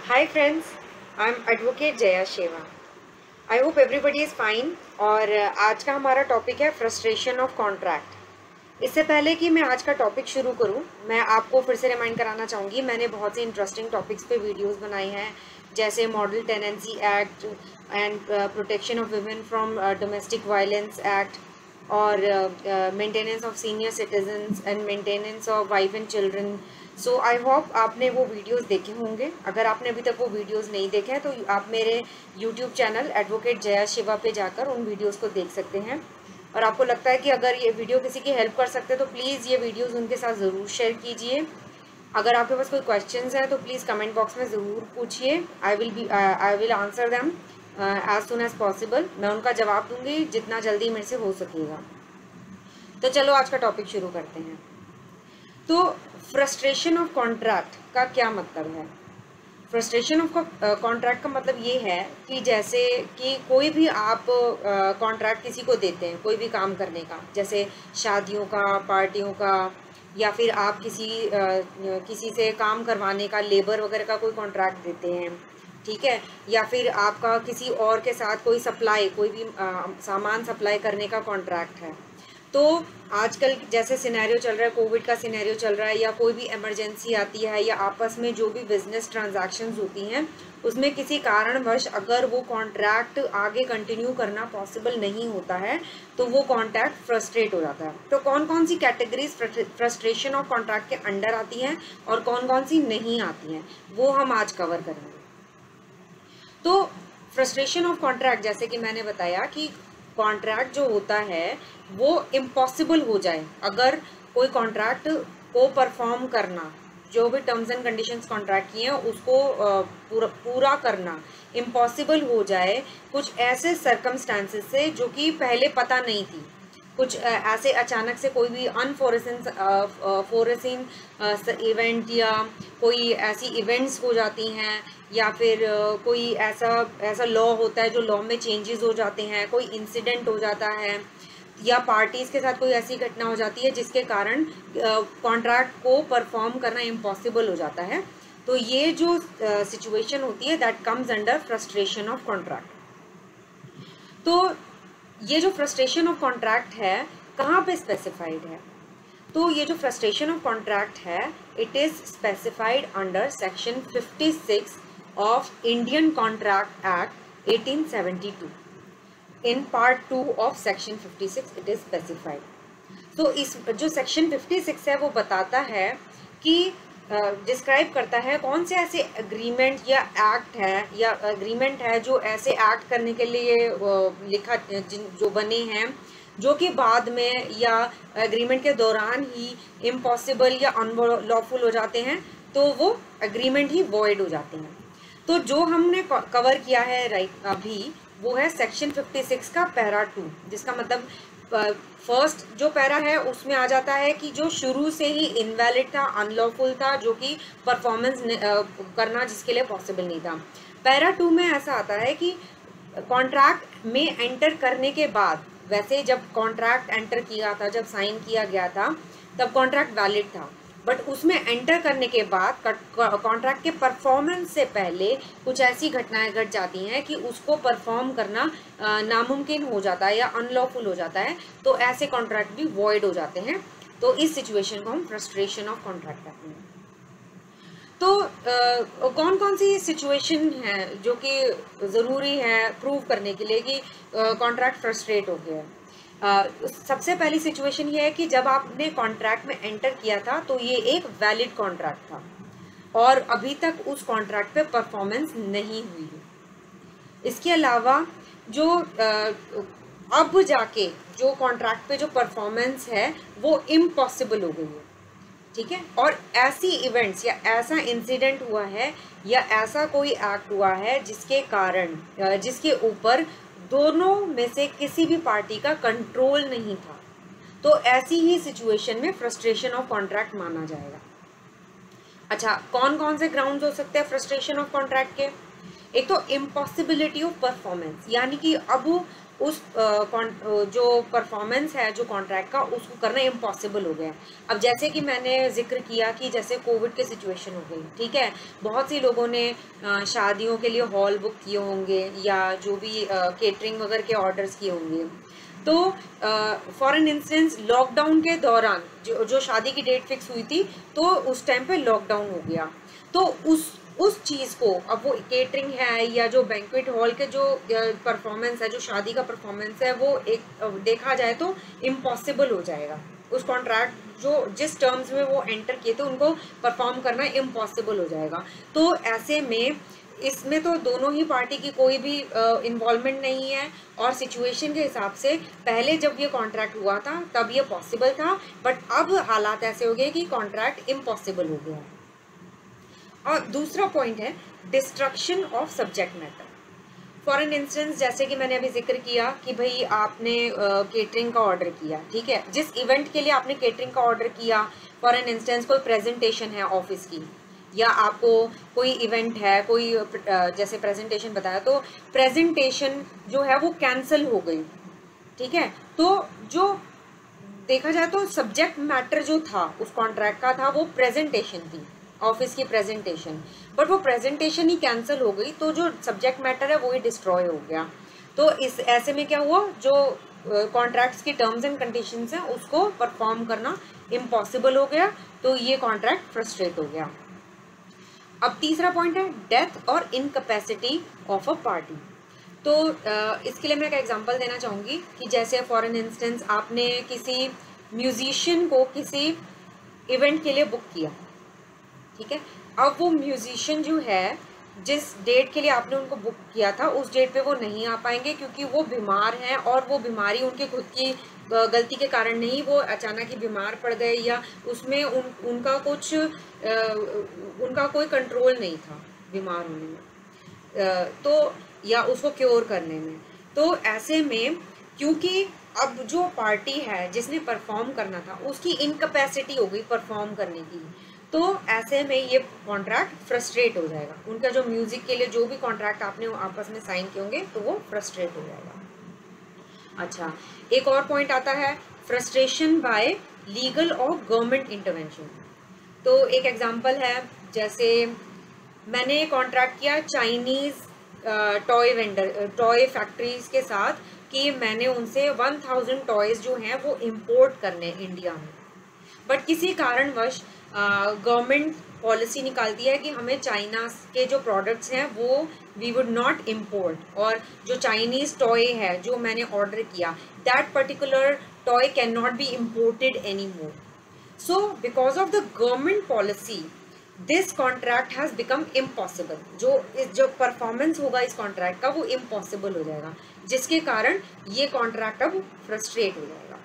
Hi friends, I'm Advocate Jaya Sheva. I hope everybody is fine. और आज का हमारा टॉपिक है फ्रस्ट्रेशन ऑफ कॉन्ट्रैक्ट। इससे पहले कि मैं आज का टॉपिक शुरू करूं, मैं आपको फिर से रिमाइंड कराना चाहूँगी, मैंने बहुत से इंटरेस्टिंग टॉपिक्स पे वीडियोस बनाए हैं, जैसे model tenancy act and protection of women from domestic violence act और maintenance of senior citizens and maintenance of wife and children. So I hope आपने वो वीडियोस देखे होंगे। अगर आपने अभी तक वो वीडियोस नहीं देखे हैं तो आप मेरे YouTube channel advocate Jaya Shiva पे जाकर उन वीडियोस को देख सकते हैं। और आपको लगता है कि अगर ये वीडियो किसी की हेल्प कर सकते हैं तो प्लीज़ ये वीडियोस उनके साथ ज़रूर शेयर कीजिए। अगर आपके पास कोई क्वेश्चंस हैं तो प्लीज़ कमेंट बॉक्स में ज़रूर पूछिए। I will answer them as soon as possible. मैं उनका जवाब दूंगी जितना जल्दी मेरे से हो सकेगा। तो चलो आज का टॉपिक शुरू करते हैं। तो फ्रस्ट्रेशन ऑफ कॉन्ट्रैक्ट का क्या मतलब है? फ्रस्ट्रेशन ऑफ कॉन्ट्रैक्ट का मतलब ये है कि जैसे कि कोई भी आप कॉन्ट्रैक्ट किसी को देते हैं कोई भी काम करने का, जैसे शादियों का, पार्टियों का, या फिर आप किसी से काम करवाने का, लेबर वगैरह का कोई कॉन्ट्रैक्ट देते हैं, ठीक है, या फिर आपका किसी और के साथ कोई सप्लाई, कोई भी सामान सप्लाई करने का कॉन्ट्रैक्ट है। तो आजकल जैसे सिनेरियो चल रहा है, कोविड का सिनेरियो चल रहा है, या कोई भी इमरजेंसी आती है, या आपस में जो भी बिजनेस ट्रांजैक्शंस होती हैं उसमें किसी कारणवश अगर वो कॉन्ट्रैक्ट आगे कंटिन्यू करना पॉसिबल नहीं होता है तो वो कॉन्ट्रैक्ट फ्रस्ट्रेट हो जाता है। तो कौन कौन सी कैटेगरीज फ्रस्ट्रेशन ऑफ कॉन्ट्रैक्ट के अंडर आती हैं और कौन कौन सी नहीं आती हैं वो हम आज कवर करेंगे। तो फ्रस्ट्रेशन ऑफ कॉन्ट्रैक्ट, जैसे कि मैंने बताया कि कॉन्ट्रैक्ट जो होता है वो इम्पॉसिबल हो जाए, अगर कोई कॉन्ट्रैक्ट को परफॉर्म करना, जो भी टर्म्स एंड कंडीशंस कॉन्ट्रैक्ट की हैं उसको पूरा करना इम्पॉसिबल हो जाए कुछ ऐसे सर्कमस्टांसेस से जो कि पहले पता नहीं थी। कुछ ऐसे अचानक से कोई भी अनफोरेसिन इवेंट या कोई ऐसी इवेंट्स हो जाती हैं, या फिर कोई ऐसा लॉ होता है जो लॉ में चेंजेस हो जाते हैं, कोई इंसिडेंट हो जाता है, या पार्टीज़ के साथ कोई ऐसी घटना हो जाती है जिसके कारण कॉन्ट्रैक्ट को परफॉर्म करना इम्पॉसिबल हो जाता है। तो ये जो सिचुएशन होती है that comes under frustration of contract. तो ये जो फ्रस्ट्रेशन ऑफ कॉन्ट्रैक्ट है कहाँ पे स्पेसिफाइड है? तो ये जो फ्रस्ट्रेशन ऑफ कॉन्ट्रैक्ट है it is specified under section 56 of Indian contract act 1872। In part 2 of section 56 it is specified. तो इस जो सेक्शन 56 है वो बताता है कि डिस्क्राइब करता है कौन से ऐसे एग्रीमेंट या एक्ट है या एग्रीमेंट है जो ऐसे एक्ट करने के लिए जो बने हैं जो कि बाद में या एग्रीमेंट के दौरान ही इम्पॉसिबल या अनलॉफुल हो जाते हैं, तो वो एग्रीमेंट ही वॉइड हो जाते हैं। तो जो हमने कवर किया है राइट अभी वो है सेक्शन 56 का पैरा 2, जिसका मतलब फर्स्ट जो पैरा है उसमें आ जाता है कि जो शुरू से ही इनवैलिड था, अनलॉफुल था, जो कि परफॉर्मेंस करना जिसके लिए पॉसिबल नहीं था। पैरा 2 में ऐसा आता है कि कॉन्ट्रैक्ट में एंटर करने के बाद, वैसे जब कॉन्ट्रैक्ट एंटर किया था, जब साइन किया गया था तब कॉन्ट्रैक्ट वैलिड था, बट उसमें एंटर करने के बाद कॉन्ट्रैक्ट के परफॉर्मेंस से पहले कुछ ऐसी घटनाएं घट जाती हैं कि उसको परफॉर्म करना नामुमकिन हो जाता है या अनलॉफुल हो जाता है, तो ऐसे कॉन्ट्रैक्ट भी वॉइड हो जाते हैं। तो इस सिचुएशन को हम फ्रस्ट्रेशन ऑफ कॉन्ट्रैक्ट कहते हैं। तो कौन कौन सी सिचुएशन है जो कि ज़रूरी है प्रूव करने के लिए कि कॉन्ट्रैक्ट फ्रस्ट्रेट हो गया है? सबसे पहली सिचुएशन ये है कि जब आपने कॉन्ट्रैक्ट में एंटर किया था तो ये एक वैलिड कॉन्ट्रैक्ट था और अभी तक उस कॉन्ट्रैक्ट पे परफॉर्मेंस नहीं हुई है। इसके अलावा जो अब जाके जो कॉन्ट्रैक्ट पे जो परफॉर्मेंस है वो इम्पॉसिबल हो गई है, ठीक है, और ऐसी इवेंट्स या ऐसा इंसिडेंट हुआ है या ऐसा कोई एक्ट हुआ है जिसके कारण जिसके ऊपर दोनों में से किसी भी पार्टी का कंट्रोल नहीं था, तो ऐसी ही सिचुएशन में फ्रस्ट्रेशन ऑफ कॉन्ट्रैक्ट माना जाएगा। अच्छा, कौन कौन से ग्राउंड्स हो सकते हैं फ्रस्ट्रेशन ऑफ कॉन्ट्रैक्ट के? एक तो इम्पॉसिबिलिटी ऑफ परफॉर्मेंस, यानी कि अब उस जो परफॉर्मेंस है जो कॉन्ट्रैक्ट का उसको करना इम्पॉसिबल हो गया। अब जैसे कि मैंने जिक्र किया कि जैसे कोविड की सिचुएशन हो गई, ठीक है, बहुत सी लोगों ने शादियों के लिए हॉल बुक किए होंगे या जो भी केटरिंग वगैरह के ऑर्डर्स किए होंगे। तो फॉर एन इंस्टेंस लॉकडाउन के दौरान जो शादी की डेट फिक्स हुई थी, तो उस टाइम पे लॉकडाउन हो गया। तो उस चीज़ को, अब वो केटरिंग है या जो बैंक्वेट हॉल के जो परफॉर्मेंस है, जो शादी का परफॉर्मेंस है, वो एक देखा जाए तो इम्पॉसिबल हो जाएगा। उस कॉन्ट्रैक्ट जो जिस टर्म्स में वो एंटर किए थे उनको परफॉर्म करना इम्पॉसिबल हो जाएगा। तो ऐसे में इसमें तो दोनों ही पार्टी की कोई भी इन्वॉल्वमेंट नहीं है, और सिचुएशन के हिसाब से पहले जब ये कॉन्ट्रैक्ट हुआ था तब ये पॉसिबल था, बट अब हालात ऐसे हो गए कि कॉन्ट्रैक्ट इम्पॉसिबल हो गया है। और दूसरा पॉइंट है destruction of subject matter. For an instance, जैसे कि मैंने अभी जिक्र किया कि भाई आपने केटरिंग का ऑर्डर किया, ठीक है, जिस इवेंट के लिए आपने केटरिंग का ऑर्डर किया, फॉर एन इंस्टेंस कोई प्रेजेंटेशन है ऑफिस की, या आपको कोई इवेंट है, कोई जैसे प्रेजेंटेशन बताया, तो प्रेजेंटेशन जो है वो कैंसिल हो गई, ठीक है। तो जो देखा जाए तो सब्जेक्ट मैटर जो था उस कॉन्ट्रैक्ट का था वो प्रेजेंटेशन थी, ऑफिस की प्रेजेंटेशन, बट वो प्रेजेंटेशन ही कैंसिल हो गई, तो जो सब्जेक्ट मैटर है वो ही डिस्ट्रॉय हो गया। तो इस ऐसे में क्या हुआ, जो कॉन्ट्रैक्ट्स की टर्म्स एंड कंडीशंस हैं उसको परफॉर्म करना इम्पॉसिबल हो गया, तो ये कॉन्ट्रैक्ट फ्रस्ट्रेट हो गया। अब तीसरा पॉइंट है डेथ और इनकैपेसिटी ऑफ अ पार्टी। तो इसके लिए मैं एक एग्जांपल देना चाहूँगी कि जैसे फॉर एन इंस्टेंस आपने किसी म्यूजिशियन को किसी इवेंट के लिए बुक किया, ठीक है। अब वो म्यूजिशियन जो है, जिस डेट के लिए आपने उनको बुक किया था उस डेट पे वो नहीं आ पाएंगे क्योंकि वो बीमार हैं, और वो बीमारी उनकी खुद की गलती के कारण नहीं, वो अचानक ही बीमार पड़ गए, या उसमें उनका कुछ उनका कोई कंट्रोल नहीं था बीमार होने में, तो या उसको क्योर करने में। तो ऐसे में क्योंकि अब जो पार्टी है जिसने परफॉर्म करना था उसकी इनकैपेसिटी हो गई परफॉर्म करने की, तो ऐसे में ये कॉन्ट्रैक्ट फ्रस्ट्रेट हो जाएगा। उनका जो म्यूजिक के लिए जो भी कॉन्ट्रैक्ट आपने आपस में साइन किए होंगे तो वो फ्रस्ट्रेट हो जाएगा। अच्छा, एक और पॉइंट आता है फ्रस्ट्रेशन बाय लीगल और गवर्नमेंट इंटरवेंशन। तो एक एग्जांपल है, जैसे मैंने कॉन्ट्रैक्ट किया चाइनीज टॉय फैक्ट्रीज के साथ कि मैंने उनसे 1000 टॉयज जो हैं वो इंपोर्ट करने इंडिया में, बट किसी कारणवश गवर्नमेंट पॉलिसी निकालती है कि हमें चाइना के जो प्रोडक्ट्स हैं वो वी वुड नॉट इम्पोर्ट, और जो चाइनीज़ टॉय है जो मैंने ऑर्डर किया that particular toy can not be imported any more. So because of the government policy this contract has become impossible. जो परफॉर्मेंस होगा इस कॉन्ट्रैक्ट का वो इम्पॉसिबल हो जाएगा, जिसके कारण ये कॉन्ट्रैक्ट अब फ्रस्ट्रेट हो जाएगा।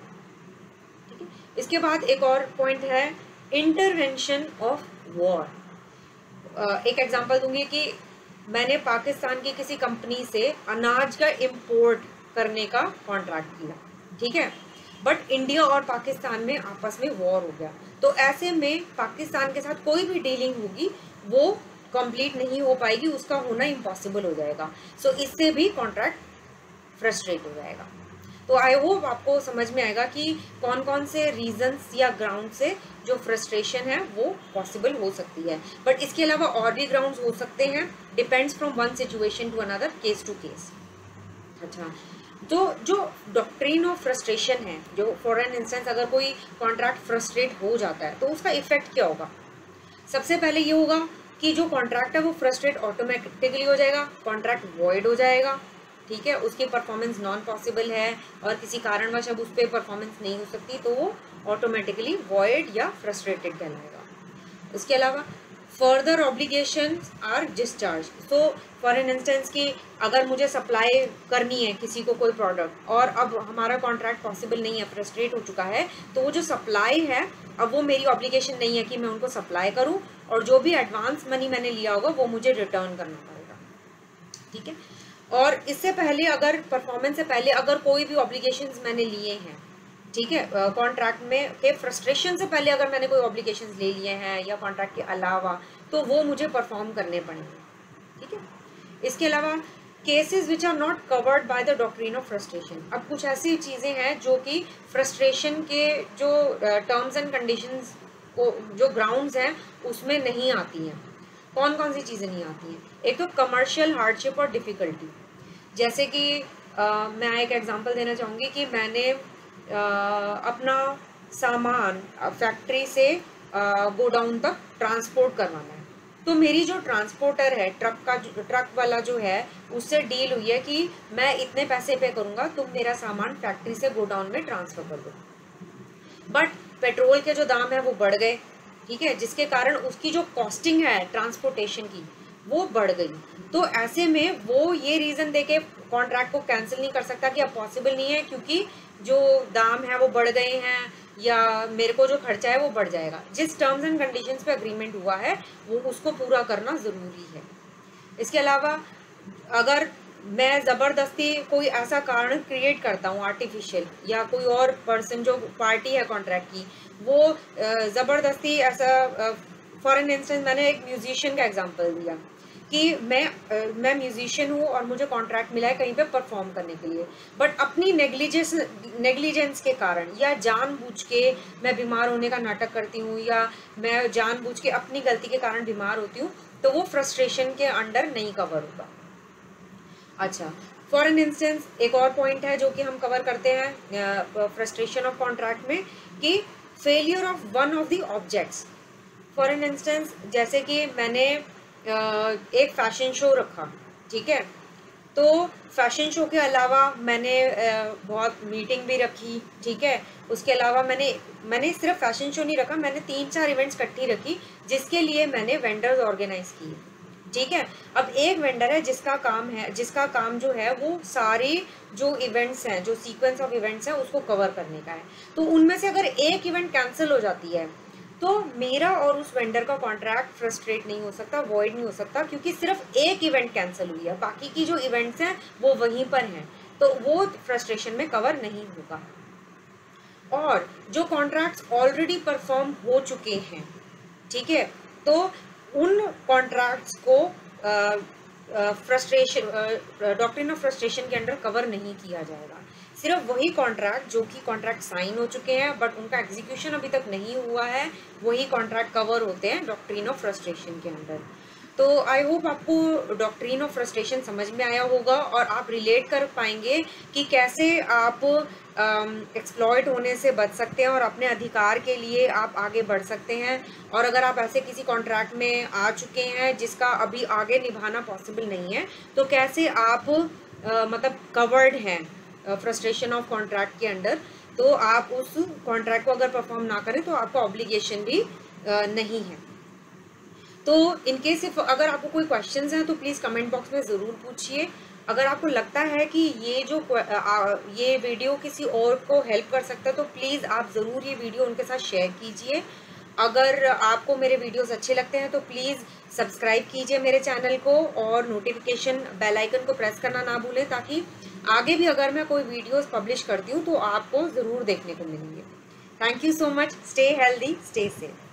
ठीक है, इसके बाद एक और पॉइंट है इंटरवेंशन ऑफ वॉर। एक एग्जांपल दूंगी कि मैंने पाकिस्तान की किसी कंपनी से अनाज का इंपोर्ट करने का कॉन्ट्रैक्ट किया, ठीक है, बट इंडिया और पाकिस्तान में आपस में वॉर हो गया, तो ऐसे में पाकिस्तान के साथ कोई भी डीलिंग होगी वो कंप्लीट नहीं हो पाएगी, उसका होना इम्पॉसिबल हो जाएगा। सो इससे भी कॉन्ट्रैक्ट फ्रस्ट्रेट हो जाएगा। तो आई होप आपको समझ में आएगा कि कौन कौन से रीजंस या ग्राउंड से जो फ्रस्ट्रेशन है वो पॉसिबल हो सकती है, बट इसके अलावा और भी ग्राउंड्स हो सकते हैं, depends from one situation to another, case to case. अच्छा, जो डॉक्ट्रिन ऑफ फ्रस्ट्रेशन है, जो फॉर एन इंस्टेंस अगर कोई कॉन्ट्रैक्ट फ्रस्ट्रेट हो जाता है तो उसका इफेक्ट क्या होगा। सबसे पहले ये होगा कि जो कॉन्ट्रैक्ट है वो फ्रस्ट्रेट ऑटोमेटिकली हो जाएगा, कॉन्ट्रैक्ट वॉइड हो जाएगा, ठीक है, उसकी परफॉर्मेंस नॉन पॉसिबल है और किसी कारणवश अब उस पर परफॉर्मेंस नहीं हो सकती तो वो ऑटोमेटिकली वॉइड या फ्रस्ट्रेटेड कहलाएगा। इसके अलावा further obligations are discharge. So for an instance कि अगर मुझे सप्लाई करनी है किसी को कोई प्रोडक्ट और अब हमारा कॉन्ट्रैक्ट पॉसिबल नहीं है, फ्रस्ट्रेट हो चुका है, तो वो जो सप्लाई है अब वो मेरी ऑब्लिगेशन नहीं है कि मैं उनको सप्लाई करूं, और जो भी एडवांस मनी मैंने लिया होगा वो मुझे रिटर्न करना पड़ेगा, ठीक है। और इससे पहले अगर परफॉर्मेंस से पहले अगर कोई भी ऑब्लिगेशंस मैंने लिए हैं, ठीक है, कॉन्ट्रैक्ट में के फ्रस्ट्रेशन से पहले अगर मैंने कोई ऑब्लिगेशंस ले लिए हैं या कॉन्ट्रैक्ट के अलावा, तो वो मुझे परफॉर्म करने पड़ेंगे, ठीक है। इसके अलावा cases which are not covered by the doctrine of frustration. अब कुछ ऐसी चीज़ें हैं जो कि फ्रस्ट्रेशन के जो टर्म्स एंड कंडीशंस को जो ग्राउंड्स हैं उसमें नहीं आती हैं। कौन कौन सी चीज़ें नहीं आती हैं? एक तो कमर्शियल हार्डशिप और डिफ़िकल्टी। जैसे कि मैं एक एग्जांपल देना चाहूँगी कि मैंने अपना सामान फैक्ट्री से गोडाउन तक ट्रांसपोर्ट करवाना है, तो मेरी जो ट्रांसपोर्टर है, ट्रक वाला जो है, उससे डील हुई है कि मैं इतने पैसे पे करूँगा, तुम मेरा सामान फैक्ट्री से गोडाउन में ट्रांसफ़र कर दो। बट पेट्रोल के जो दाम है वो बढ़ गए, ठीक है, जिसके कारण उसकी जो कॉस्टिंग है ट्रांसपोर्टेशन की वो बढ़ गई। तो ऐसे में वो ये रीज़न देके कॉन्ट्रैक्ट को कैंसिल नहीं कर सकता कि अब पॉसिबल नहीं है क्योंकि जो दाम है वो बढ़ गए हैं या मेरे को जो खर्चा है वो बढ़ जाएगा। जिस टर्म्स एंड कंडीशंस पे अग्रीमेंट हुआ है वो उसको पूरा करना ज़रूरी है। इसके अलावा अगर मैं ज़बरदस्ती कोई ऐसा कारण क्रिएट करता हूँ आर्टिफिशियल, या कोई और पर्सन जो पार्टी है कॉन्ट्रैक्ट की वो ज़बरदस्ती ऐसा, फॉर एन इंस्टेंस मैंने एक म्यूजिशियन का एग्जांपल दिया कि मैं म्यूजिशियन हूँ और मुझे कॉन्ट्रैक्ट मिला है कहीं पे परफॉर्म करने के लिए, बट अपनी नेग्लिजेंस के कारण या जानबूझ के मैं बीमार होने का नाटक करती हूँ या मैं जानबूझ के अपनी गलती के कारण बीमार होती हूँ, तो वो फ्रस्ट्रेशन के अंडर नहीं कवर होगा। अच्छा, फॉर एन इंस्टेंस एक और पॉइंट है जो कि हम कवर करते हैं फ्रस्ट्रेशन ऑफ कॉन्ट्रैक्ट में कि failure of one of the objects. For an instance जैसे कि मैंने एक फैशन शो रखा, ठीक है, तो फैशन शो के अलावा मैंने बहुत मीटिंग भी रखी, ठीक है, उसके अलावा मैंने सिर्फ फैशन शो नहीं रखा, मैंने 3-4 इवेंट्स इकट्ठी रखी जिसके लिए मैंने वेंडर्स ऑर्गेनाइज किए, ठीक है। अब एक वेंडर है जिसका काम जो है वो सारे जो इवेंट्स हैं, जो सीक्वेंस ऑफ इवेंट्स हैं उसको कवर करने का है। तो उनमें से अगर एक इवेंट कैंसिल हो जाती है तो मेरा और उस वेंडर का कॉन्ट्रैक्ट फ्रस्ट्रेट नहीं हो सकता, वॉइड नहीं हो सकता, क्योंकि सिर्फ एक इवेंट कैंसिल हुई है, बाकी की जो इवेंट्स हैं वो वहीं पर हैं, तो वो फ्रस्ट्रेशन में कवर नहीं होगा। और जो कॉन्ट्रैक्ट्स ऑलरेडी परफॉर्म हो चुके हैं, ठीक है, तो उन कॉन्ट्रैक्ट्स को डॉक्ट्रिन ऑफ फ्रस्ट्रेशन के अंडर कवर नहीं किया जाएगा। सिर्फ वही कॉन्ट्रैक्ट जो कि कॉन्ट्रैक्ट साइन हो चुके हैं बट उनका एग्जीक्यूशन अभी तक नहीं हुआ है, वही कॉन्ट्रैक्ट कवर होते हैं डॉक्ट्रिन ऑफ फ्रस्ट्रेशन के अंडर। तो आई होप आपको डॉक्ट्रिन ऑफ फ्रस्ट्रेशन समझ में आया होगा और आप रिलेट कर पाएंगे कि कैसे आप एक्सप्लॉइट होने से बच सकते हैं और अपने अधिकार के लिए आप आगे बढ़ सकते हैं। और अगर आप ऐसे किसी कॉन्ट्रैक्ट में आ चुके हैं जिसका अभी आगे निभाना पॉसिबल नहीं है, तो कैसे आप मतलब कवर्ड हैं फ्रस्ट्रेशन ऑफ कॉन्ट्रैक्ट के अंडर, तो आप उस कॉन्ट्रैक्ट को अगर परफॉर्म ना करें तो आपका ऑब्लिगेशन भी नहीं है। तो इनकेस इफ अगर आपको कोई क्वेश्चंस हैं तो प्लीज़ कमेंट बॉक्स में ज़रूर पूछिए। अगर आपको लगता है कि ये वीडियो किसी और को हेल्प कर सकता है तो प्लीज़ आप ज़रूर ये वीडियो उनके साथ शेयर कीजिए। अगर आपको मेरे वीडियोस अच्छे लगते हैं तो प्लीज़ सब्सक्राइब कीजिए मेरे चैनल को और नोटिफिकेशन बेल आइकन को प्रेस करना ना भूलें, ताकि आगे भी अगर मैं कोई वीडियोस पब्लिश करती हूँ तो आपको ज़रूर देखने को मिलेंगे। Thank you so much. Stay healthy, stay safe.